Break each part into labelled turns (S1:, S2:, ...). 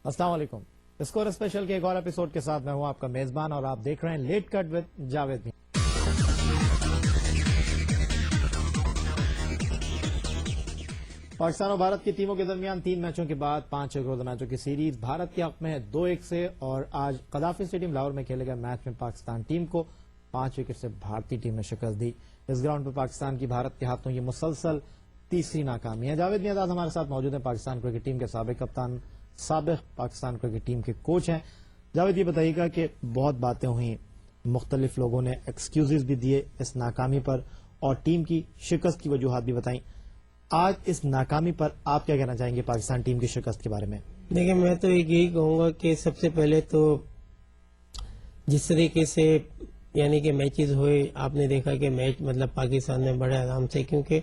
S1: السلام علیکم. Score special کے ایک اور ایپیسوڈ کے ساتھ میں ہوں آپ کا میزبان اور آپ دیکھ رہے ہیں لیٹ کٹ وتھ جاوید بھی. پاکستان اور بھارت کی ٹیموں کے درمیان 3 میچوں کے بعد 5 ایک روزہ میچوں کی سیریز بھارت کے حق میں ہے 2-1 سے. اور آج قذافی اسٹیڈیم لاہور میں کھیلے گئے میچ میں پاکستان ٹیم کو 5 وکٹ سے بھارتی ٹیم نے شکست دی. اس گراؤنڈ پر پاکستان کی بھارت کے ہاتھوں یہ مسلسل تیسری ناکامی ہے. جاوید نیاز ہمارے ساتھ موجود ہیں، پاکستان کرکٹ ٹیم کے سابق کپتان، سابق پاکستان کرکٹ ٹیم کے کوچ ہیں. جاوید یہ بتائیے گا کہ بہت باتیں ہوئیں، مختلف لوگوں نے ایکسکیوزز بھی دیے اس ناکامی پر اور ٹیم کی شکست کی وجوہات بھی بتائیں. آج اس ناکامی پر آپ کیا کہنا چاہیں گے پاکستان ٹیم کی شکست کے بارے میں؟
S2: دیکھیں، میں تو یہی کہوں گا کہ سب سے پہلے تو جس طریقے سے یعنی کہ میچز ہوئے، آپ نے دیکھا کہ میچ مطلب پاکستان نے بڑے آرام سے، کیونکہ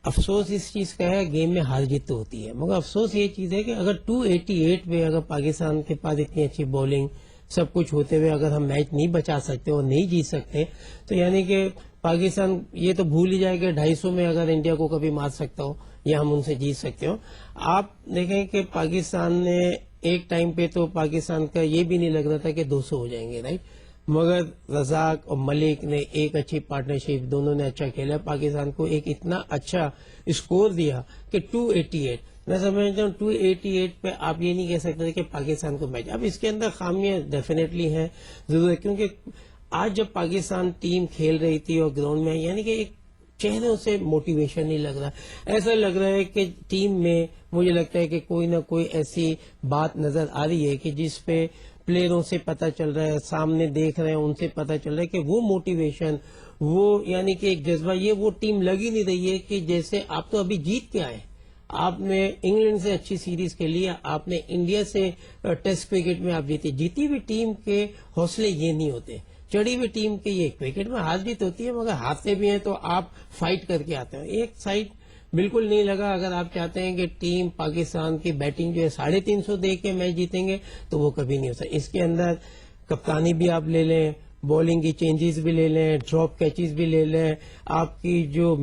S2: افسوس اس چیز کا ہے گیم میں ہار جیت تو ہوتی ہے، مگر افسوس یہ چیز ہے کہ اگر 288 پہ اگر پاکستان کے پاس اتنی اچھی بولنگ سب کچھ ہوتے ہوئے اگر ہم میچ نہیں بچا سکتے اور نہیں جیت سکتے تو یعنی کہ پاکستان یہ تو بھول ہی جائے کہ 250 میں اگر انڈیا کو کبھی مار سکتا ہو یا ہم ان سے جیت سکتے ہو. آپ دیکھیں کہ پاکستان نے ایک ٹائم پہ تو پاکستان کا یہ بھی نہیں لگ رہا تھا کہ 200 ہو جائیں گے، رائٹ، مگر رزاق اور ملک نے ایک اچھی پارٹنرشپ، دونوں نے اچھا کھیلا، پاکستان کو ایک اتنا اچھا اسکور دیا کہ 288. میں سمجھتا ہوں 288 پہ آپ یہ نہیں کہہ سکتے کہ پاکستان کو میچ. اب اس کے اندر خامیاں ڈیفینیٹلی ہیں ضرور ہے، کیونکہ آج جب پاکستان ٹیم کھیل رہی تھی اور گراؤنڈ میں یعنی کہ ایک چہروں سے موٹیویشن نہیں لگ رہا، ایسا لگ رہا ہے کہ ٹیم میں مجھے لگتا ہے کہ کوئی نہ کوئی ایسی بات نظر آ رہی ہے کہ جس پہ پلیئروں سے پتہ چل رہا ہے، سامنے دیکھ رہے ہیں ان سے پتہ چل رہا ہے کہ وہ موٹیویشن، وہ یعنی کہ ایک جذبہ، یہ وہ ٹیم لگ ہی نہیں رہی ہے کہ جیسے آپ تو ابھی جیت کے آئے، آپ نے انگلینڈ سے اچھی سیریز کھیلی، آپ نے انڈیا سے ٹیسٹ کرکٹ میں آپ جیتی ہوئی ٹیم کے حوصلے یہ نہیں ہوتے، چڑھی ہوئی ٹیم کے یہ کرکٹ میں ہار جیت ہوتی ہے مگر ہارتے بھی ہیں تو آپ فائٹ کر کے آتے ہیں. ایک سائڈ بالکل نہیں لگا. اگر آپ چاہتے ہیں کہ ٹیم پاکستان کی بیٹنگ جو ہے 350 دے کے میچ جیتیں گے تو وہ کبھی نہیں ہو سکتا. اس کے اندر کپتانی بھی آپ لے لیں، بولنگ کی چینجز بھی لے لیں، ڈراپ کیچز بھی لے لیں، آپ کی جو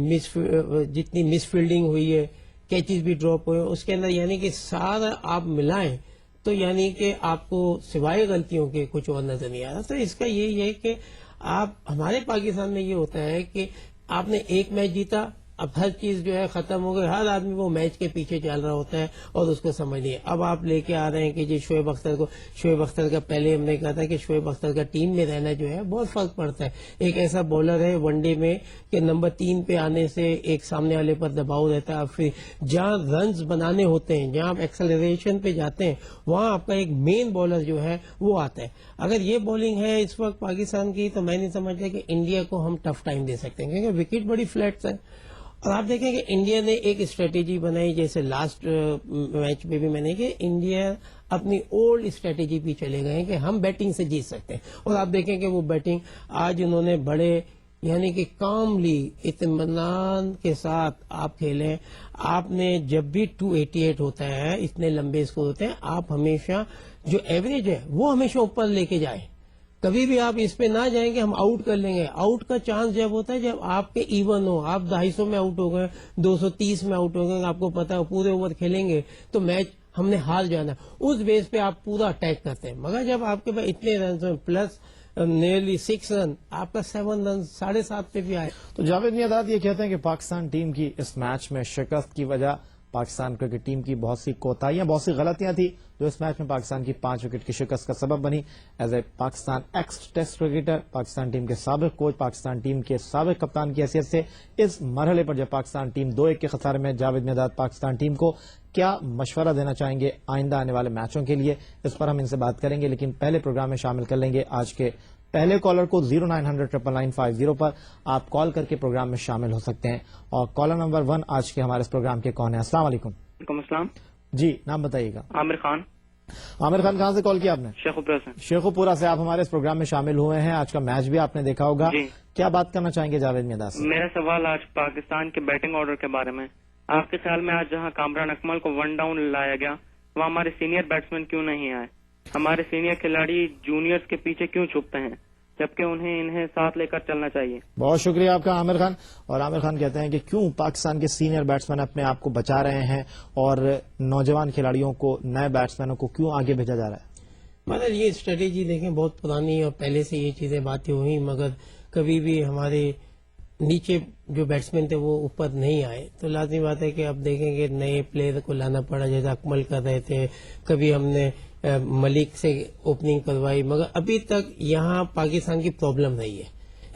S2: جتنی مس فیلڈنگ ہوئی ہے، کیچز بھی ڈراپ ہوئے، اس کے اندر یعنی کہ سارا آپ ملائیں تو یعنی کہ آپ کو سوائے غلطیوں کے کچھ اور نظر نہیں آ رہا. تو اس کا یہی ہے کہ آپ ہمارے پاکستان میں یہ ہوتا ہے کہ آپ نے ایک میچ جیتا، اب ہر چیز جو ہے ختم ہو گئی، ہر آدمی وہ میچ کے پیچھے چل رہا ہوتا ہے اور اس کو سمجھ نہیں ہے. اب آپ لے کے آ رہے ہیں کہ جی شعیب اختر کا پہلے ہم نے کہا تھا کہ شعیب اختر کا ٹیم میں رہنا جو ہے بہت فرق پڑتا ہے. ایک ایسا بولر ہے ون ڈے میں کہ نمبر 3 پہ آنے سے ایک سامنے والے پر دباؤ رہتا ہے، پھر جہاں رنز بنانے ہوتے ہیں، جہاں آپ ایکسلریشن پہ جاتے ہیں، وہاں آپ کا ایک مین بولر جو ہے وہ آتا ہے. اگر یہ بولنگ ہے اس وقت پاکستان کی تو میں نہیں سمجھتا کہ انڈیا کو ہم ٹف ٹائم دے سکتے ہیں، کیونکہ وکٹ بڑی فلیٹس ہے. اور آپ دیکھیں کہ انڈیا نے ایک اسٹریٹجی بنائی، جیسے لاسٹ میچ میں بھی میں نے کہ انڈیا اپنی اولڈ اسٹریٹجی پہ چلے گئے کہ ہم بیٹنگ سے جیت سکتے ہیں. اور آپ دیکھیں کہ وہ بیٹنگ آج انہوں نے بڑے یعنی کہ کاملی اطمینان کے ساتھ آپ کھیلیں. آپ نے جب بھی 288 ہوتا ہے، اتنے لمبے اسکور ہوتے ہیں، آپ ہمیشہ جو ایوریج ہے وہ ہمیشہ اوپر لے کے جائیں. کبھی بھی آپ اس پہ نہ جائیں کہ ہم آؤٹ کر لیں گے. آؤٹ کا چانس جب ہوتا ہے جب آپ کے ایون ہو، آپ 250 میں آؤٹ ہو گئے، 230 میں آؤٹ ہو گئے، آپ کو پتا ہے پورے اوور کھیلیں گے تو میچ ہم نے ہار جانا، اس بیس پہ آپ پورا اٹیک کرتے ہیں. مگر جب آپ کے پاس اتنے رنز ہیں پلس نیئرلی 6 رن، آپ کا 7 رن 7.5 پہ بھی آئے.
S1: تو جاوید نیاز یہ کہتے ہیں کہ پاکستان ٹیم کی اس میچ میں شکست کی وجہ پاکستان کرکٹ ٹیم کی بہت سی کوتاہیاں، بہت سی غلطیاں تھیں جو اس میچ میں پاکستان کی 5 وکٹ کی شکست کا سبب بنی. As a Pakistan x test cricketer, Pakistan team کے سابق کوچ، پاکستان ٹیم کے سابق کپتان کی حیثیت سے اس مرحلے پر جب پاکستان ٹیم 2-1 کے خسارے میں، جاوید نیاز پاکستان ٹیم کو کیا مشورہ دینا چاہیں گے آئندہ آنے والے میچوں کے لیے؟ اس پر ہم ان سے بات کریں گے، لیکن پہلے پروگرام میں شامل کر لیں گے آج کے پہلے کالر کو 0900-999-50 پر. آپ کال کر کے پروگرام میں شامل ہو سکتے ہیں. اور کالر نمبر 1 آج کے ہمارے اس پروگرام کے کون ہیں؟ السلام علیکم.
S3: وعلیکم السلام.
S1: جی نام بتائیے گا.
S3: عامر خان.
S1: عامر خان کہاں سے کال کیا آپ نے؟
S3: شیخوپورہ سے.
S1: شیخوپورہ سے. آپ ہمارے اس پروگرام میں شامل ہوئے ہیں، آج کا میچ بھی آپ نے دیکھا ہوگا.
S3: جی.
S1: کیا بات کرنا چاہیں گے جاوید میدان سے؟
S3: میرا سوال آج پاکستان کے بیٹنگ آرڈر کے بارے میں. آپ کے خیال میں آج جہاں کامران اکمل کو 1 ڈاؤن لایا گیا وہاں ہمارے سینئر بیٹسمین کیوں نہیں آئے؟ ہمارے سینئر کھلاڑی جونیئرز کے پیچھے کیوں چھپتے ہیں؟ जबकि इन्हें साथ लेकर चलना चाहिए।
S1: बहुत शुक्रिया आपका आमिर खान। और आमिर खान कहते हैं कि क्यों पाकिस्तान के सीनियर बैट्समैन अपने आप को बचा रहे हैं और नौजवान खिलाड़ियों को, नए बैट्समैनों को क्यों आगे भेजा जा रहा है।
S2: मतलब ये स्ट्रेटेजी देखें बहुत पुरानी और पहले से ये चीजें बातें हुई, मगर कभी भी हमारे नीचे जो बैट्समैन थे वो ऊपर नहीं आए। तो लाजमी बात है कि अब देखेंगे नए प्लेयर को लाना पड़ा, जैसे अकमल कर रहे थे, कभी हमने मलिक से ओपनिंग करवाई, मगर अभी तक यहाँ पाकिस्तान की प्रॉब्लम नहीं है।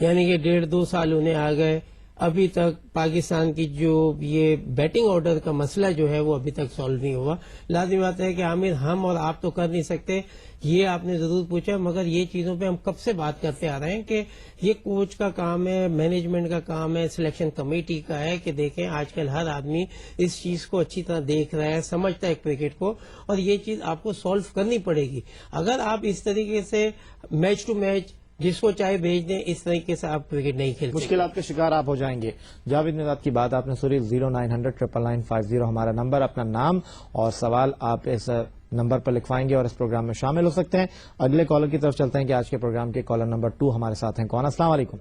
S2: यानी कि 1.5-2 साल उन्हें आ गए, अभी तक पाकिस्तान की जो ये बैटिंग ऑर्डर का मसला जो है वो अभी तक सॉल्व नहीं हुआ। लाजमी बात है कि आमिर, हम और आप तो कर नहीं सकते, ये आपने जरूर पूछा, मगर ये चीजों पे हम कब से बात करते आ रहे हैं कि ये कोच का काम है, मैनेजमेंट का काम है, सिलेक्शन कमेटी का है कि देखें आजकल हर आदमी इस चीज को अच्छी तरह देख रहा है, समझता है क्रिकेट को, और ये चीज आपको सॉल्व करनी पड़ेगी। अगर आप इस तरीके से मैच टू मैच जिसको चाहे भेज दें, इस तरीके से आप क्रिकेट नहीं खेल सकते।
S1: मुश्किलात के शिकार आप हो जाएंगे। जावेद मिर्जाद की बात आपने सुनी। 0900-999-50 हमारा नंबर, अपना नाम और सवाल आप इस नंबर पर लिखवाएंगे और इस प्रोग्राम में शामिल हो सकते हैं। अगले कॉलर की तरफ चलते हैं कि आज के प्रोग्राम के कॉलर नंबर 2 हमारे साथ हैं। कौन? अस्सलाम वालेकुम।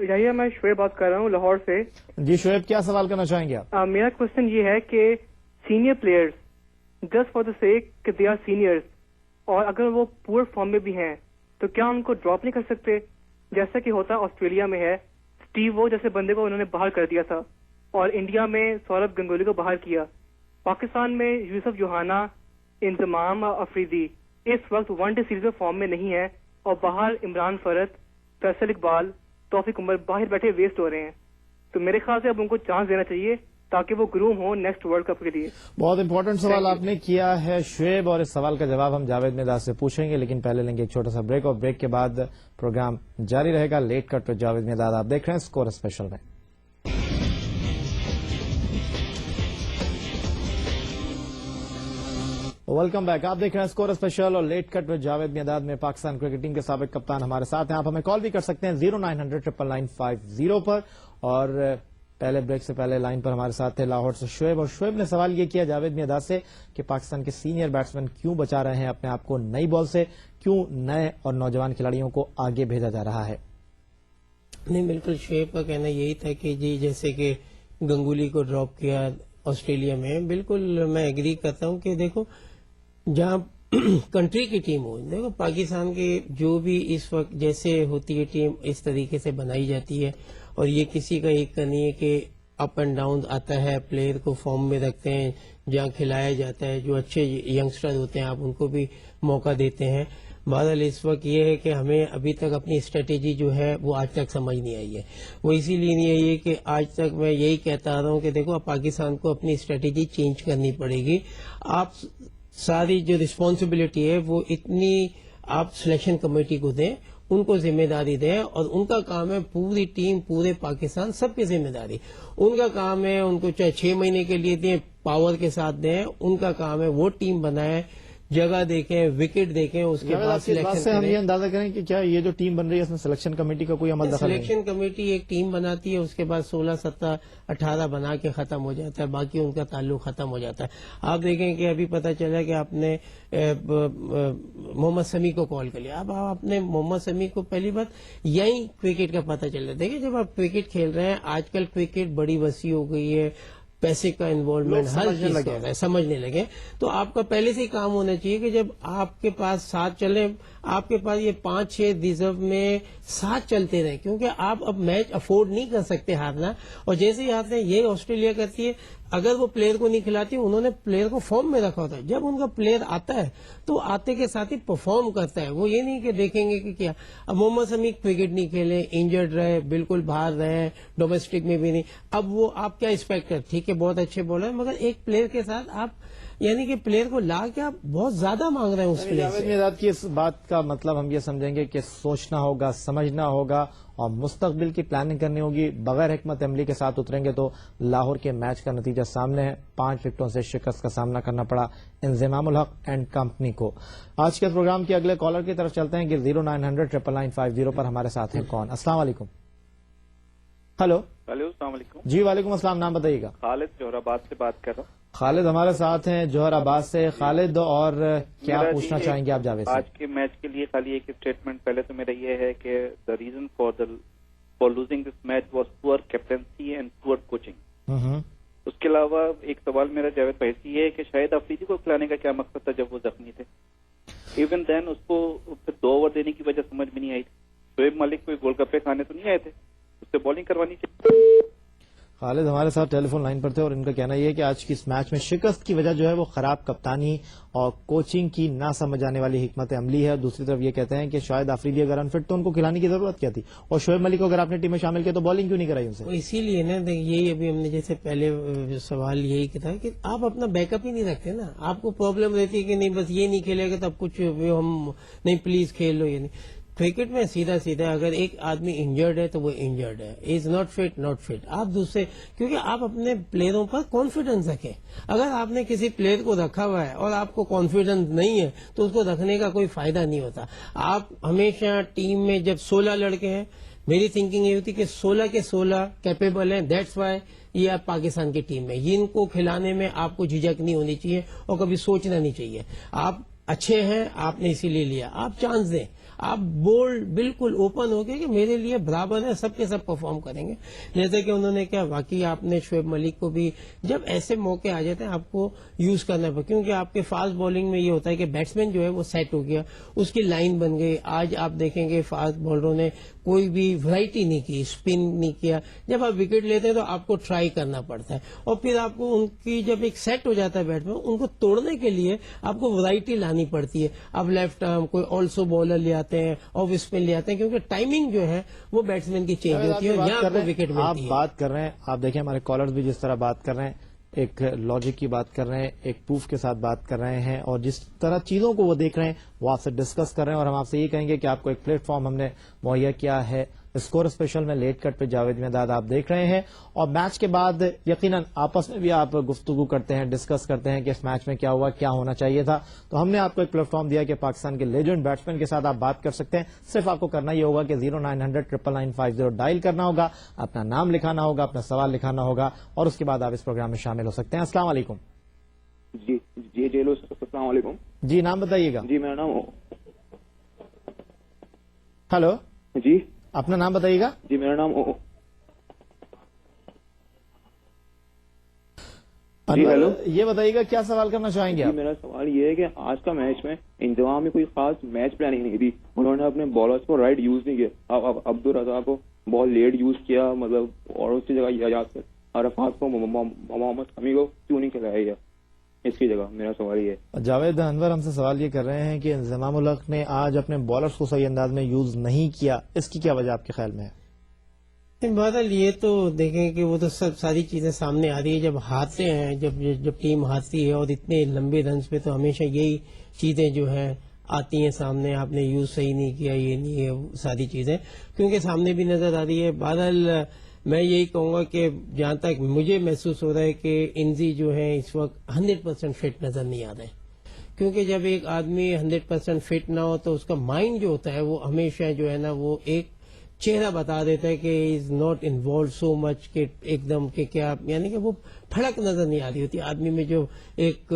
S4: यही मैं शुएब बात कर रहा हूँ लाहौर से।
S1: जी शुएब, क्या सवाल करना चाहेंगे आप?
S4: मेरा क्वेश्चन ये है कि senior players just for the sake कि दे आर सीनियर्स, और अगर वो पुअर फॉर्म में भी हैं तो क्या उनको ड्रॉप नहीं कर सकते, जैसा कि होता ऑस्ट्रेलिया में है। स्टीव वो जैसे बंदे को उन्होंने बाहर कर दिया था, और इंडिया में सौरभ गंगुली को बाहर किया। पाकिस्तान में यूसुफ जोहाना, इंजमाम अफरीदी इस वक्त वनडे सीरीज में फॉर्म में नहीं है, और बाहर इमरान फरद, फैसल इकबाल, तौफीक उमर बाहर बैठे वेस्ट हो रहे हैं। तो मेरे ख्याल से अब उनको चांस देना चाहिए ताकि वो ग्रूम हो नेक्स्ट वर्ल्ड कप के लिए।
S1: बहुत इंपॉर्टेंट सवाल आपने किया है शुएब, और इस सवाल का जवाब हम जावेद मिर्जाद से पूछेंगे, लेकिन पहले लेंगे एक छोटा सा ब्रेक, और ब्रेक के बाद प्रोग्राम जारी रहेगा। लेट कट पे जावेद मिर्जाद आप देख रहे हैं स्कोर स्पेशल में। Welcome back. आप देख रहे हैं स्कोर स्पेशल और लेट कट विद जावेद मिर्जाद में पाकिस्तान क्रिकेट टीम के साबिक कप्तान हमारे साथ हैं। आप हमें कॉल भी कर सकते हैं 0900-999-50 पर। और पहले ब्रेक से पहले लाइन पर हमारे साथ थे लाहौर से शुएब, और शुएब ने सवाल ये किया जावेद मिर्जाद से कि पाकिस्तान के सीनियर बैट्समैन क्यों बचा रहे हैं अपने आप को नई बॉल से, क्यों नए और नौजवान खिलाड़ियों को आगे भेजा जा रहा है।
S2: नहीं, बिल्कुल शुएब का कहना यही था कि जी जैसे कि गंगुली को ड्रॉप किया ऑस्ट्रेलिया में, बिल्कुल मैं एग्री करता हूं कि देखो जहां कंट्री की टीम हो, देखो पाकिस्तान के जो भी इस वक्त जैसे होती है टीम इस तरीके से बनाई जाती है, और ये किसी का एक का नहीं है कि अप एंड डाउन आता है, प्लेयर को फॉर्म में रखते हैं, जहां खिलाया जाता है, जो अच्छे यंगस्टर होते हैं आप उनको भी मौका देते हैं। बहरहाल इस वक्त ये है कि हमें अभी तक अपनी स्ट्रेटेजी जो है वो आज तक समझ नहीं आई है। वो इसीलिए नहीं आई है कि आज तक मैं यही कहता आ रहा हूँ कि देखो अब पाकिस्तान को अपनी स्ट्रेटेजी चेंज करनी पड़ेगी। आप सारी जो रिस्पॉन्सिबिलिटी है वो इतनी आप सिलेक्शन कमेटी को दें, उनको जिम्मेदारी दें, और उनका काम है पूरी टीम, पूरे पाकिस्तान सबकी जिम्मेदारी उनका काम है। उनको चाहे 6 महीने के लिए दें, पावर के साथ दें, उनका काम है वो टीम बनाए, जगह देखें, विकेट देखें, उसके बाद सिलेक्शन
S1: से हम ये अंदाजा करें कि क्या ये जो टीम बन रही है इसमें सिलेक्शन कमेटी का कोई अमल दखल नहीं?
S2: सिलेक्शन कमेटी एक टीम बनाती है, उसके बाद 16, 17, 18 बना के खत्म हो जाता है, बाकी उनका ताल्लुक खत्म हो जाता है। आप देखें कि अभी पता चला कि आपने मोहम्मद शमी को कॉल कर लिया। अब आपने मोहम्मद शमी को पहली बात यही क्रिकेट का पता चल रहा है। देखिए जब आप क्रिकेट खेल रहे हैं, आजकल क्रिकेट बड़ी वसी हो गई है, पैसे का इन्वॉल्वमेंट हर चीज का होता है, समझने लगे। तो आपका पहले से ही काम होना चाहिए कि जब आपके पास साथ चले, आपके पास ये 5-6 रिजर्व में साथ चलते रहे, क्योंकि आप अब मैच अफोर्ड नहीं कर सकते हारना। और जैसे ही आते हैं ये ऑस्ट्रेलिया करती है, अगर वो प्लेयर को नहीं खिलाती, उन्होंने प्लेयर को फॉर्म में रखा होता है। जब उनका प्लेयर आता है तो आते के साथ ही परफॉर्म करता है। वो ये नहीं कि देखेंगे कि क्या अब मोहम्मद शमी क्रिकेट नहीं खेले, इंजर्ड रहे, बिल्कुल बाहर रहे, डोमेस्टिक में भी नहीं, अब वो आप क्या एक्सपेक्ट कर, ठीक है बहुत अच्छे बॉलर, मगर एक प्लेयर के साथ आप यानी कि प्लेयर को ला के आप बहुत ज्यादा मांग रहे हैं उस प्लेयर से।
S1: मिर्जाद की इस बात का मतलब हम ये समझेंगे कि सोचना होगा, समझना होगा और मुस्तकबिल की प्लानिंग करनी होगी। बगैर हिकमत अमली के साथ उतरेंगे तो लाहौर के मैच का नतीजा सामने है। 5 विकेटों से शिकस्त का सामना करना पड़ा इंजमामुल हक एंड कंपनी को। आज के प्रोग्राम के अगले कॉलर की तरफ चलते हैं कि 0900-999-50 पर हमारे साथ हैं कौन? अस्सलाम वालेकुम। हेलो।
S5: हेलो, अस्सलाम वालेकुम।
S1: जी वालेकुम अस्सलाम, नाम बताइएगा।
S5: खालिद जोहराबाद से बात कर रहा हूँ।
S1: खालिद हमारे साथ हैं जोहराबाद से। खालिद, और क्या
S5: मेरा
S1: पूछना
S5: जी
S1: चाहेंगे आप जावेद से?
S5: आज के मैच के लिए खाली एक स्टेटमेंट पहले तो मेरा ये है कि the reason for losing this match was poor captaincy and poor coaching. उसके अलावा एक सवाल मेरा जावेद भाई से ये है कि शायद अफरीदी को खिलाने का क्या मकसद था जब वो जख्मी थे? इवन देन उसको फिर 2 ओवर देने की वजह समझ में नहीं आई। शोएब मलिक कोई गोलगप्पे खाने तो नहीं आए थे, उससे बॉलिंग करवानी चाहिए।
S1: खालिद हमारे साथ टेलीफोन लाइन पर थे और इनका कहना यह है कि आज की इस मैच में शिकस्त की वजह जो है वो खराब कप्तानी और कोचिंग की ना समझ आने वाली हिकमत अमली है। दूसरी तरफ ये कहते हैं कि शायद आफरीदी अगर अनफिट तो उनको खिलाने की जरूरत क्या थी, और शोएब मलिक को अगर आपने टीम में शामिल किया तो बॉलिंग क्यों नहीं कराई उनसे?
S2: तो इसीलिए ना यही अभी हमने जैसे पहले सवाल यही था कि आप अपना बैकअप ही नहीं रखते ना। आपको प्रॉब्लम रहती है कि नहीं बस ये नहीं खेलेगा तब कुछ हम नहीं, प्लीज खेल लो, ये नहीं। क्रिकेट में सीधा सीधा अगर एक आदमी इंजर्ड है तो वो इंजर्ड है, इज नॉट फिट। आप दूसरे, क्योंकि आप अपने प्लेयरों पर कॉन्फिडेंस रखें। अगर आपने किसी प्लेयर को रखा हुआ है और आपको कॉन्फिडेंस नहीं है तो उसको रखने का कोई फायदा नहीं होता। आप हमेशा टीम में जब 16 लड़के हैं, मेरी थिंकिंग ये होती कि 16 के 16 कैपेबल हैं। दैट्स वाई ये आप पाकिस्तान की टीम में, इनको खिलाने में आपको झिझक नहीं होनी चाहिए और कभी सोचना नहीं चाहिए। आप अच्छे हैं, आपने इसीलिए लिया, आप चांस दें। आप बोल्ड बिल्कुल ओपन हो गए कि मेरे लिए बराबर है, सबके सब परफॉर्म करेंगे। जैसे कि उन्होंने क्या, वाकई आपने शोएब मलिक को भी जब ऐसे मौके आ जाते हैं आपको यूज करना पड़ता, क्योंकि आपके फास्ट बॉलिंग में ये होता है कि बैट्समैन जो है वो सेट हो गया, उसकी लाइन बन गई। आज आप देखेंगे फास्ट बॉलरों ने कोई भी वैरायटी नहीं की, स्पिन नहीं किया। जब आप विकेट लेते हैं तो आपको ट्राई करना पड़ता है और फिर आपको उनकी जब एक सेट हो जाता है बैट्समैन, उनको तोड़ने के लिए आपको वैरायटी लानी पड़ती है। अब लेफ्ट आर्म कोई ऑल्सो बॉलर ले आते हैं, ऑफ स्पिन ले आते हैं, क्योंकि टाइमिंग जो है वो बैट्समैन की चेंज होती है, यहाँ आपको विकेट
S1: आप
S2: मिलती है।
S1: बात कर रहे हैं, आप देखें हमारे कॉलर्स भी जिस तरह बात कर रहे हैं, एक लॉजिक की बात कर रहे हैं, एक प्रूफ के साथ बात कर रहे हैं, और जिस तरह चीजों को वो देख रहे हैं वो आपसे डिस्कस कर रहे हैं। और हम आपसे ये कहेंगे कि आपको एक प्लेटफॉर्म हमने मुहैया किया है स्कोर स्पेशल में लेट कट पे जावेद मियादाद आप देख रहे हैं, और मैच के बाद यकीनन आपस में भी आप गुफ्तगू करते हैं, डिस्कस करते हैं कि इस मैच में क्या हुआ, क्या होना चाहिए था। तो हमने आपको एक प्लेटफॉर्म दिया कि पाकिस्तान के लेजेंड बैट्समैन के साथ आप बात कर सकते हैं। सिर्फ आपको करना ये होगा कि 0900-999-50 डायल करना होगा, अपना नाम लिखाना होगा, अपना सवाल लिखाना होगा, और उसके बाद आप इस प्रोग्राम में शामिल हो सकते हैं। अस्सलाम वालेकुम।
S6: जी जी जेलो, अस्सलाम वालेकुम।
S1: जी नाम बताइएगा।
S6: जी मेरा नाम,
S1: हेलो
S6: जी
S1: अपना नाम बताइएगा।
S6: जी मेरा नाम जी हेलो,
S1: ये बताइएगा क्या सवाल करना चाहेंगे
S6: जी
S1: आप?
S6: मेरा सवाल ये है कि आज का मैच में इंतजाम में कोई खास मैच प्लानिंग नहीं थी। उन्होंने अपने बॉलर्स को राइट यूज नहीं किया। अब अब्दुल रज़ाक को बहुत लेट यूज किया, मतलब, और उसकी जगह याद अरफात को, मोहम्मद शमी को क्यों नहीं खिलाया इसकी जगह? मेरा सवाल ये है।
S1: जावेद अनवर हमसे सवाल ये कर रहे हैं कि इंज़माम उल हक ने आज अपने बॉलर्स को सही अंदाज में यूज नहीं किया, इसकी क्या वजह आपके ख्याल में है?
S2: बादल, ये तो देखें कि वो तो सब सारी चीजें सामने आ रही है। जब हारते हैं, जब टीम हारती है और इतने लंबे रन पे, तो हमेशा यही चीजें जो है आती हैं सामने। आपने यूज सही नहीं किया, ये नहीं है, वो सारी चीजें क्योंकि सामने भी नजर आ रही है। बादल, मैं यही कहूंगा कि जहां तक मुझे महसूस हो रहा है कि इंजी जो है इस वक्त 100% फिट नजर नहीं आ रहे, क्योंकि जब एक आदमी 100% फिट ना हो तो उसका माइंड जो होता है वो हमेशा जो है ना वो एक चेहरा बता देता है कि is not involve so much के एकदम के क्या, यानी कि वो फड़क नजर नहीं आ रही होती आदमी में, जो एक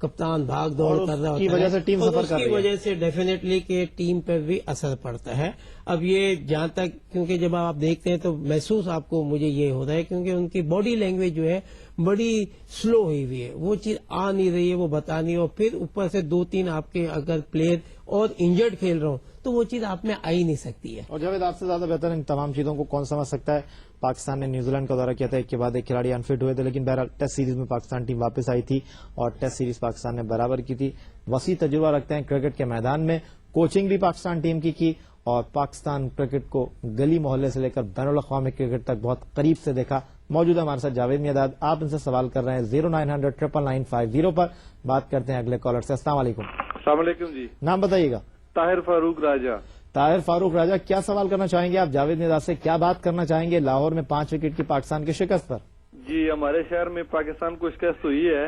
S2: कप्तान भाग दौड़ कर रहा होता है,
S1: वजह से टीम
S2: और
S1: सफर कर रही
S2: उसकी
S1: है।
S2: वजह से डेफिनेटली कि टीम पर भी असर पड़ता है। अब ये जहां तक, क्योंकि जब आप देखते हैं तो महसूस आपको मुझे ये हो रहा है, क्योंकि उनकी बॉडी लैंग्वेज जो है बड़ी स्लो हुई हुई है, वो चीज आ नहीं रही है, वो बता नहीं, और फिर ऊपर से 2-3 आपके अगर प्लेयर और इंजर्ड खेल रहे हो तो वो चीज आप में आ ही नहीं सकती है।
S1: और जावेद आपसे ज्यादा बेहतर इन तमाम चीजों को कौन समझ सकता है? पाकिस्तान ने न्यूजीलैंड का दौरा किया था, एक के बाद एक खिलाड़ी अनफिट हुए थे, लेकिन बहरहाल टेस्ट सीरीज में पाकिस्तान टीम वापस आई थी और टेस्ट सीरीज पाकिस्तान ने बराबर की थी। वसी तजुर्बा रखते हैं क्रिकेट के मैदान में, कोचिंग भी पाकिस्तान टीम की और पाकिस्तान क्रिकेट को गली मोहल्ले से लेकर बैनुल अक़वामी क्रिकेट तक बहुत करीब से देखा। मौजूद है हमारे साथ जावेद मियादाद, आप इनसे सवाल कर रहे हैं 0900-999-50 पर। बात करते हैं अगले कॉलर से। अस्सलाम वालेकुम।
S7: अस्सलाम वालेकुम जी।
S1: नाम बताइएगा।
S7: ताहिर फारूक राजा।
S1: ताहिर फारूक राजा, क्या सवाल करना चाहेंगे आप जावेद मियादाद से? क्या बात करना चाहेंगे लाहौर में 5 विकेट की पाकिस्तान की शिकस्त पर?
S7: जी, हमारे शहर में पाकिस्तान को शिकस्त हुई है,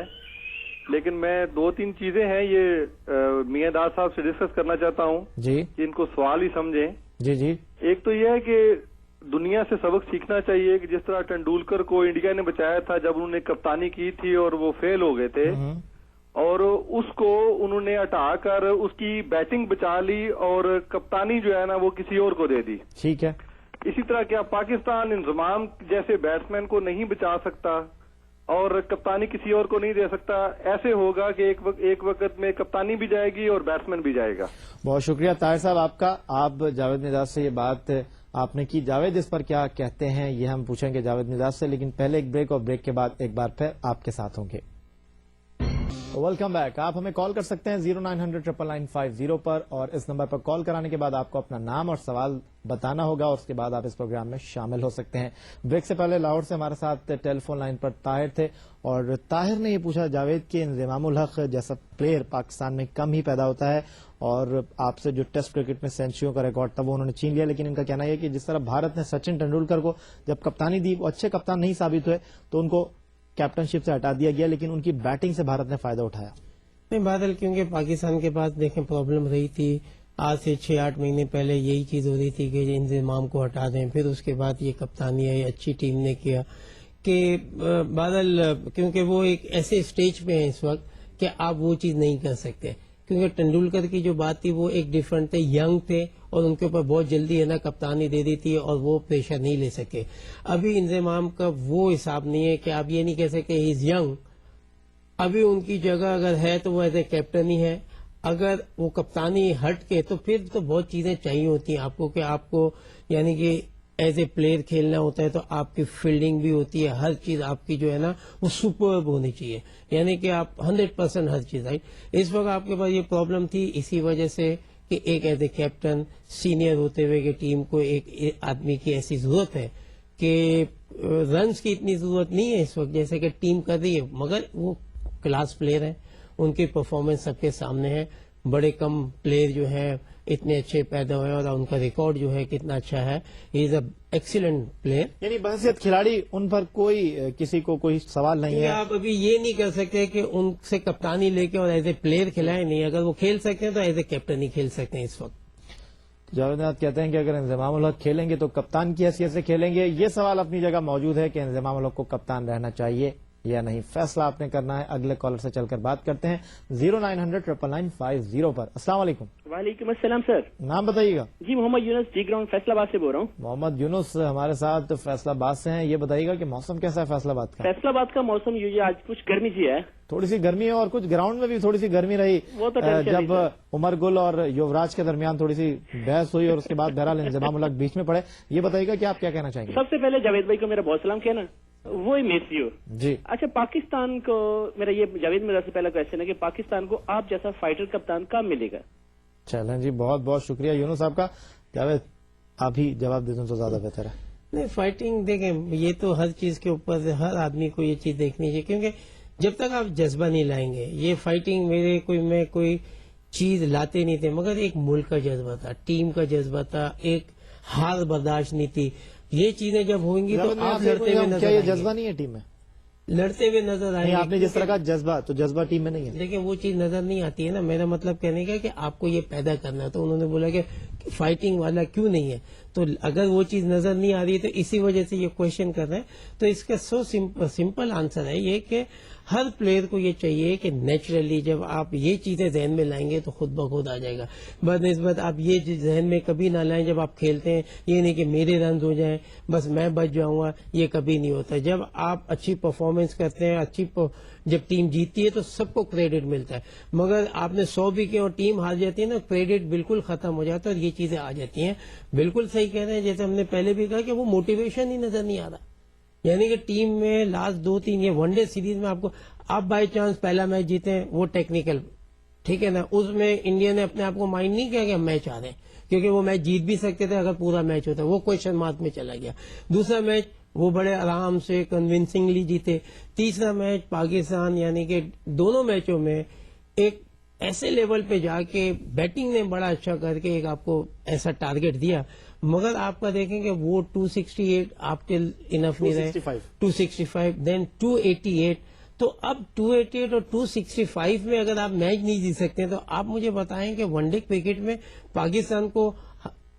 S7: लेकिन मैं 2-3 चीजें हैं ये मियादाद साहब से डिस्कस करना चाहता हूँ
S1: जी
S7: कि इनको सवाल ही समझें।
S1: जी जी।
S7: एक तो ये है कि दुनिया से सबक सीखना चाहिए कि जिस तरह तेंदुलकर को इंडिया ने बचाया था जब उन्होंने कप्तानी की थी और वो फेल हो गए थे, और उसको उन्होंने हटाकर उसकी बैटिंग बचा ली और कप्तानी जो है ना वो किसी और को दे दी।
S1: ठीक है,
S7: इसी तरह क्या पाकिस्तान इंजमाम जैसे बैट्समैन को नहीं बचा सकता और कप्तानी किसी और को नहीं दे सकता? ऐसे होगा कि एक वक्त में कप्तानी भी जाएगी और बैट्समैन भी जाएगा।
S1: बहुत शुक्रिया ताहिर साहब आपका। आप जावेद निजाज से ये बात आपने की। जावेद इस पर क्या कहते हैं ये हम पूछेंगे जावेद निजाज से, लेकिन पहले एक ब्रेक और ब्रेक के बाद एक बार फिर आपके साथ होंगे। Welcome back. आप हमें कॉल कर सकते हैं 0900-999-50 पर, और इस नंबर पर कॉल कराने के बाद आपको अपना नाम और सवाल बताना होगा और उसके बाद आप इस प्रोग्राम में शामिल हो सकते हैं। ब्रेक से पहले लाहौर से हमारे साथ टेलीफोन लाइन पर ताहिर थे, और ताहिर ने ये पूछा जावेद कि इंज़मामुल हक जैसा प्लेयर पाकिस्तान में कम ही पैदा होता है, और आपसे जो टेस्ट क्रिकेट में सेंचुरियों का रिकॉर्ड था वो उन्होंने छीन लिया, लेकिन इनका कहना है कि जिस तरह भारत ने सचिन तेंदुलकर को जब कप्तानी दी वो अच्छे कप्तान नहीं साबित हुए तो उनको कैप्टनशिप से हटा दिया गया, लेकिन उनकी बैटिंग से भारत ने फायदा उठाया।
S2: नहीं बादल, क्योंकि पाकिस्तान के पास देखें प्रॉब्लम रही थी आज से 6-8 महीने पहले, यही चीज हो रही थी कि इंतजाम को हटा दें, फिर उसके बाद ये कप्तानी आई, अच्छी टीम ने किया कि बादल, क्योंकि वो एक ऐसे स्टेज पे हैं इस वक्त कि आप वो चीज नहीं कर सकते, क्योंकि तेंदुलकर की जो बात थी वो एक डिफरेंट थे, यंग थे और उनके ऊपर बहुत जल्दी है ना कप्तानी दे दी थी और वो प्रेशर नहीं ले सके। अभी इंतजाम का वो हिसाब नहीं है कि आप ये नहीं कह सकते ही इज यंग, अभी उनकी जगह अगर है तो वो एज ए कैप्टन ही है, अगर वो कप्तानी हट के तो फिर तो बहुत चीजें चाहिए होती हैं आपको कि आपको यानी कि एज ए प्लेयर खेलना होता है तो आपकी फील्डिंग भी होती है, हर चीज आपकी जो है ना वो सुपर्ब होनी चाहिए, यानी कि आप 100% हर चीज, राइट। इस वक्त आपके पास ये प्रॉब्लम थी इसी वजह से कि एक एज ए कैप्टन सीनियर होते हुए कि टीम को एक आदमी की ऐसी जरूरत है कि रन्स की इतनी जरूरत नहीं है इस वक्त जैसे कि टीम कर रही है, मगर वो क्लास प्लेयर हैं, उनकी परफॉर्मेंस सबके सामने है, बड़े कम प्लेयर जो है इतने अच्छे पैदा हुए और उनका रिकॉर्ड जो है कितना अच्छा है, he is a excellent player.
S1: यानी बहसियत खिलाड़ी उन पर कोई किसी को कोई सवाल नहीं है।
S2: आप अभी ये नहीं कर सकते कि उनसे कप्तानी लेके और एज ए प्लेयर खिलाए नहीं, अगर वो खेल सकते हैं तो एज ए कैप्टन ही खेल सकते हैं इस वक्त।
S1: जावेद कहते हैं कि अगर इंज़मामुल हक खेलेंगे तो कप्तान की हैसियत से खेलेंगे। ये सवाल अपनी जगह मौजूद है कि इंज़मामुल हक को कप्तान रहना चाहिए या नहीं, फैसला आपने करना है। अगले कॉलर से चलकर बात करते हैं 0900-999-50 पर। अस्सलाम वालेकुम।
S8: वालेकुम अस्सलाम सर।
S1: नाम बताइएगा।
S8: जी मोहम्मद यूनुस, जी ग्राउंड फैसलाबाद से बोल रहा हूँ।
S1: मोहम्मद यूनुस हमारे साथ फैसलाबाद से हैं। ये बताइएगा कि मौसम कैसा है फैसलाबाद का?
S8: फैसलाबाद का मौसम ये आज कुछ गर्मी सी है,
S1: थोड़ी सी गर्मी है और कुछ ग्राउंड में भी थोड़ी सी गर्मी रही,
S8: वो तो
S1: जब उमर गुल और युवराज के दरमियान थोड़ी सी बहस हुई और उसके बाद बहरहाल इंज़मामुल हक बीच में पड़े। ये बताइएगा कि आप क्या कहना चाहेंगे?
S8: सबसे पहले जावेद भाई को मेरा बहुत सलाम कहना, वो ही मिस यू
S1: जी।
S8: अच्छा, पाकिस्तान को मेरा ये जावेद मेरा से पहला क्वेश्चन है कि पाकिस्तान को आप जैसा फाइटर कप्तान कब मिलेगा?
S1: चलें जी, बहुत बहुत शुक्रिया यूनुस साहब का। जावेद आप ही जवाब दे दें तो ज्यादा बेहतर है।
S2: नहीं, फाइटिंग देखें ये तो हर चीज के ऊपर हर आदमी को ये चीज देखनी चाहिए, क्योंकि जब तक आप जज्बा नहीं लाएंगे, ये फाइटिंग में कोई चीज लाते नहीं थे, मगर एक मुल्क का जज्बा था, टीम का जज्बा था, एक हार बर्दाश्त नहीं थी। ये चीजें जब होंगी तो आप लड़ते हुए नजर
S1: ये जज्बा नहीं है टीम में,
S2: लड़ते हुए नजर आएंगे।
S1: आपने जिस तरह का जज्बा, तो जज्बा टीम में नहीं है।
S2: देखिए वो चीज नजर नहीं आती है ना, मेरा मतलब कहने का कि आपको ये पैदा करना है, तो उन्होंने बोला कि फाइटिंग वाला क्यों नहीं है, तो अगर वो चीज नजर नहीं आ रही है तो इसी वजह से ये क्वेश्चन कर रहे हैं। तो इसका सिंपल आंसर है ये कि हर प्लेयर को ये चाहिए कि नेचुरली जब आप ये चीजें जहन में लाएंगे तो खुद ब खुद आ जाएगा। बदनिस्बत आप ये जहन में कभी ना लाएं जब आप खेलते हैं, ये नहीं कि मेरे रन हो जाएं बस मैं बच जाऊंगा, ये कभी नहीं होता। जब आप अच्छी परफॉर्मेंस करते हैं, जब टीम जीतती है तो सबको क्रेडिट मिलता है, मगर आपने 100 भी किया और टीम हार जाती है ना, क्रेडिट बिल्कुल खत्म हो जाता है और ये चीजें आ जाती हैं। बिल्कुल सही कह रहे हैं, जैसे हमने पहले भी कहा कि वो मोटिवेशन ही नजर नहीं आ रहा, यानी कि टीम में लास्ट 2-3 ये वनडे सीरीज में आपको आप बाई चांस पहला मैच जीते हैं, वो टेक्निकल ठीक है ना, उसमें इंडिया ने अपने आप को माइंड नहीं किया कि हम मैच आ रहे हैं, क्योंकि वो मैच जीत भी सकते थे अगर पूरा मैच होता, वो क्वेश्चन मार्क में चला गया। दूसरा मैच वो बड़े आराम से कन्विंसिंगली जीते। तीसरा मैच पाकिस्तान यानी कि दोनों मैचों में एक ऐसे लेवल पे जाके बैटिंग ने बड़ा अच्छा करके एक आपको ऐसा टारगेट दिया, मगर आपका देखेंगे वो 268 आपके इनफ नहीं रहे, 265 देन 288। तो अब 288 और 265 में अगर आप मैच नहीं जीत सकते तो आप मुझे बताएं कि वनडे क्रिकेट में पाकिस्तान को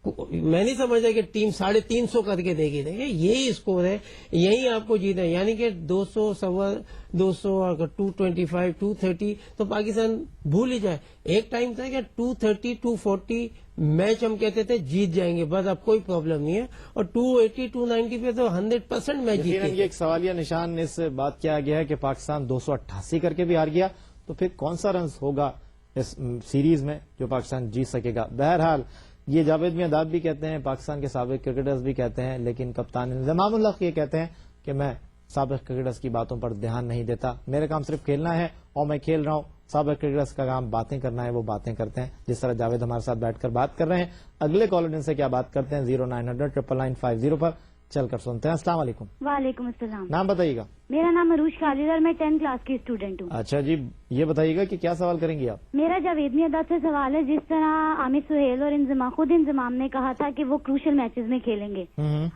S2: میں نہیں سمجھتا کہ ٹیم 350 کر کے دے گی. دیکھیں یہی اسکور ہے, یہی آپ کو جیتنا ہے, یعنی کہ 200 سوا 200 اگر 225 230 تو پاکستان بھول ہی جائے. ایک ٹائم تھا کہ 230 240 میچ ہم کہتے تھے جیت جائیں گے, بس اب کوئی پرابلم نہیں ہے, اور 280 290 پہ تو 100% میچ
S1: یہ
S2: جیتے.
S1: ایک سوالیہ نشان اس بات کیا گیا ہے کہ پاکستان 288 کر کے بھی ہار گیا, تو پھر کون سا رنز ہوگا اس سیریز میں جو پاکستان جیت سکے گا. بہرحال یہ جاوید میاں بھی کہتے ہیں, پاکستان کے سابق کرکٹرز بھی کہتے ہیں, لیکن کپتان انضمام الحق یہ کہتے ہیں کہ میں سابق کرکٹرز کی باتوں پر دھیان نہیں دیتا, میرا کام صرف کھیلنا ہے اور میں کھیل رہا ہوں. سابق کرکٹرز کا کام باتیں کرنا ہے, وہ باتیں کرتے ہیں. جس طرح جاوید ہمارے ساتھ بیٹھ کر بات کر رہے ہیں, اگلے کالر ان سے کیا بات کرتے ہیں 0900-999-50 پر چل کر سنتے ہیں. السلام علیکم.
S9: وعلیکم السلام.
S1: نام بتائیے گا.
S9: میرا نام عروج خالد اور میں 10th کلاس کی اسٹوڈنٹ ہوں.
S1: اچھا جی, یہ بتائیے گا کہ کیا سوال کریں گی آپ.
S9: میرا جاوید میاں سے سوال ہے, جس طرح عامر سہیل اور خود انضمام نے کہا تھا کہ وہ کروشل میچز میں کھیلیں گے,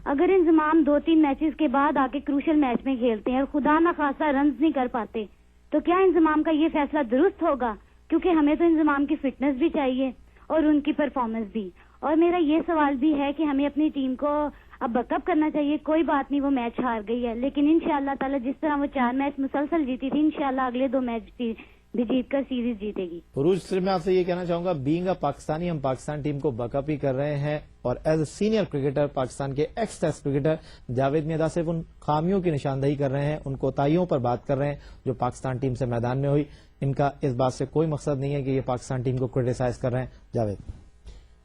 S9: اگر انضمام 2-3 میچز کے بعد آ کے کروشل میچ میں کھیلتے ہیں اور خدا نخواستہ رنز نہیں کر پاتے, تو کیا انضمام کا یہ فیصلہ درست ہوگا؟ کیونکہ ہمیں تو انضمام کی فٹنس بھی چاہیے اور ان کی پرفارمنس بھی. اور میرا یہ سوال بھی ہے کہ ہمیں اپنی ٹیم کو اب بیک اپ کرنا چاہیے. کوئی بات نہیں, وہ میچ ہار گئی ہے, لیکن انشاءاللہ تعالی جس طرح وہ 4 میچ مسلسل جیتی تھی, انشاءاللہ اگلے 2 میچ بھی جیت کر سیریز جیتے گی.
S1: عروج, صرف میں آپ سے یہ کہنا چاہوں گا, بینگ اے پاکستانی, ہم پاکستان ٹیم کو بیک اپ ہی کر رہے ہیں, اور as a senior cricketer, Pakistan کے ایکس ٹیسٹ کرکٹر جاوید میاں صرف ان خامیوں کی نشاندہی کر رہے ہیں, ان کوتاہیوں پر بات کر رہے ہیں جو پاکستان ٹیم سے میدان میں ہوئی. ان کا اس بات سے کوئی مقصد نہیں ہے کہ یہ پاکستان ٹیم کو کرٹیسائز کر رہے ہیں. جاوید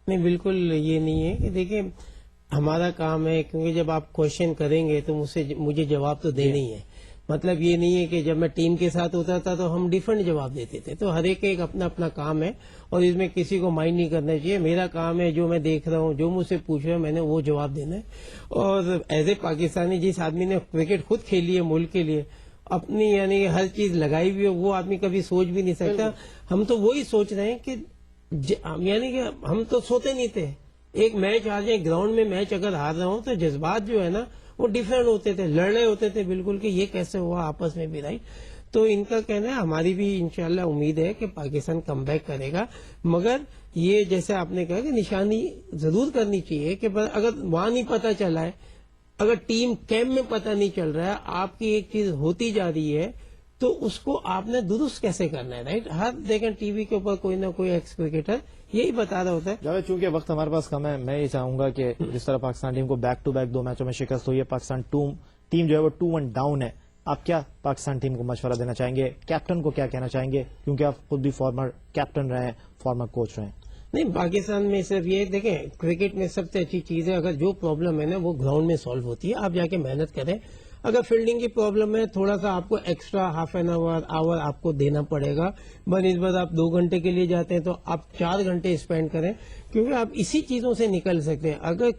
S2: نہیں, بالکل یہ نہیں ہے. کہ دیکھیں ہمارا کام ہے, کیونکہ جب آپ کوشچن کریں گے تو مجھے جواب تو دینا ہی ہے. مطلب یہ نہیں ہے کہ جب میں ٹیم کے ساتھ ہوتا تھا تو ہم ڈفرنٹ جواب دیتے تھے. تو ہر ایک اپنا اپنا کام ہے, اور اس میں کسی کو مائنڈ نہیں کرنا چاہیے. میرا کام ہے, جو میں دیکھ رہا ہوں, جو مجھ سے پوچھ رہا ہے, میں نے وہ جواب دینا ہے. اور ایز اے پاکستانی, جس آدمی نے کرکٹ خود کھیلی ہے ملک کے لیے, اپنی یعنی ہر چیز لگائی ہوئی ہے, وہ آدمی کبھی سوچ بھی نہیں سکتا. ہم تو وہی سوچ رہے ہیں کہ یعنی کہ ہم تو سوتے نہیں تھے. ایک میچ ہار جائیں, گراؤنڈ میں میچ اگر ہار رہا ہوں تو جذبات جو ہے نا وہ ڈفرینٹ ہوتے تھے, لڑ رہے ہوتے تھے بالکل کہ یہ کیسے ہوا آپس میں بھی, رائٹ. تو ان کا کہنا ہے, ہماری بھی انشاءاللہ امید ہے کہ پاکستان کم بیک کرے گا, مگر یہ جیسے آپ نے کہا کہ نشانی ضرور کرنی چاہیے کہ اگر وہاں نہیں پتہ چلا ہے, اگر ٹیم کیمپ میں پتہ نہیں چل رہا ہے, آپ کی ایک چیز ہوتی جا رہی ہے, تو اس کو آپ نے درست کیسے کرنا ہے, رائٹ. ہر دیکھیں ٹی وی کے اوپر کوئی نہ کوئی ایکس کرکٹر یہی بتا رہا ہوتا ہے.
S1: جاوید, چونکہ وقت ہمارے پاس کم ہے, میں یہ چاہوں گا کہ جس طرح پاکستان ٹیم کو بیک ٹو بیک 2 میچوں میں شکست ہوئی ہے, پاکستان ٹیم جو ہے وہ 2-1 ڈاؤن ہے, آپ کیا پاکستان ٹیم کو مشورہ دینا چاہیں گے, کیپٹن کو کیا کہنا چاہیں گے, کیونکہ آپ خود بھی فارمر کیپٹن رہے ہیں, فارمر کوچ رہے ہیں.
S2: نہیں, پاکستان میں صرف یہ دیکھیں, کرکٹ میں سب سے اچھی چیز ہے, اگر جو پرابلم ہے نا وہ گراؤنڈ میں سالو ہوتی ہے, آپ جا کے محنت کریں. اگر فیلڈنگ کی پرابلم ہے, تھوڑا سا آپ کو ایکسٹرا ہاف این آور آپ کو دینا پڑے گا. بنسبت آپ 2 گھنٹے کے لیے جاتے ہیں تو آپ 4 گھنٹے اسپینڈ کریں, کیونکہ آپ اسی چیزوں سے نکل سکتے ہیں. اگر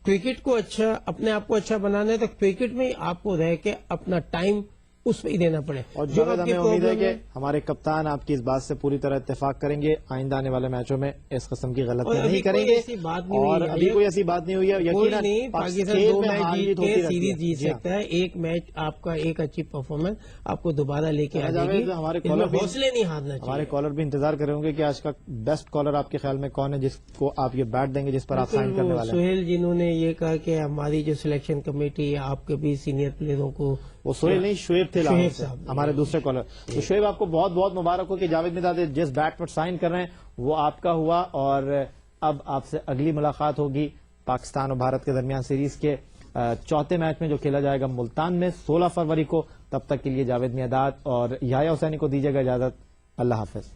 S2: کرکٹ کو اچھا, اپنے آپ کو اچھا بنانا ہے, تو کرکٹ میں آپ کو رہ کے اپنا ٹائم اس پہ ہی دینا پڑے.
S1: اور جو ہمیں امید ہے کہ ہمارے کپتان آپ کی اس بات سے پوری طرح اتفاق کریں گے, آئندہ آنے والے میچوں میں اس قسم کی غلطیاں نہیں کریں گے, اور ابھی کوئی ایسی بات نہیں ہوئی ہے.
S2: یقیناً پاکستان 2 میچ جیت کے سیریز جیت سکتا ہے. ایک میچ آپ کا ایک اچھی پرفارمنس آپ کو دوبارہ لے کے آ جائے گی. حوصلے نہیں ہارنا چاہیے.
S1: ہمارے کالر بھی انتظار کریں گے کہ آج کا بیسٹ کالر آپ کے خیال میں کون ہے, جس کو آپ یہ بیٹ دیں گے, جس پر آپ سائن کرنے والے ہیں.
S2: سہیل, جنہوں نے یہ کہا کہ ہماری جو سلیکشن کمیٹی ہے, آپ کے بھی سینئر پلیئروں کو,
S1: وہ سہیل نہیں, شعیب تھے ہمارے دوسرے کالر. تو شعیب, آپ کو بہت بہت مبارک ہو کہ جاوید میاں جس بیٹ پر سائن کر رہے ہیں وہ آپ کا ہوا, اور اب آپ سے اگلی ملاقات ہوگی پاکستان اور بھارت کے درمیان سیریز کے 4تھے میچ میں, جو کھیلا جائے گا ملتان میں 16 فروری کو. تب تک کے لیے جاوید میاں اور یحییٰ حسینی کو دیجیے گا اجازت. اللہ حافظ.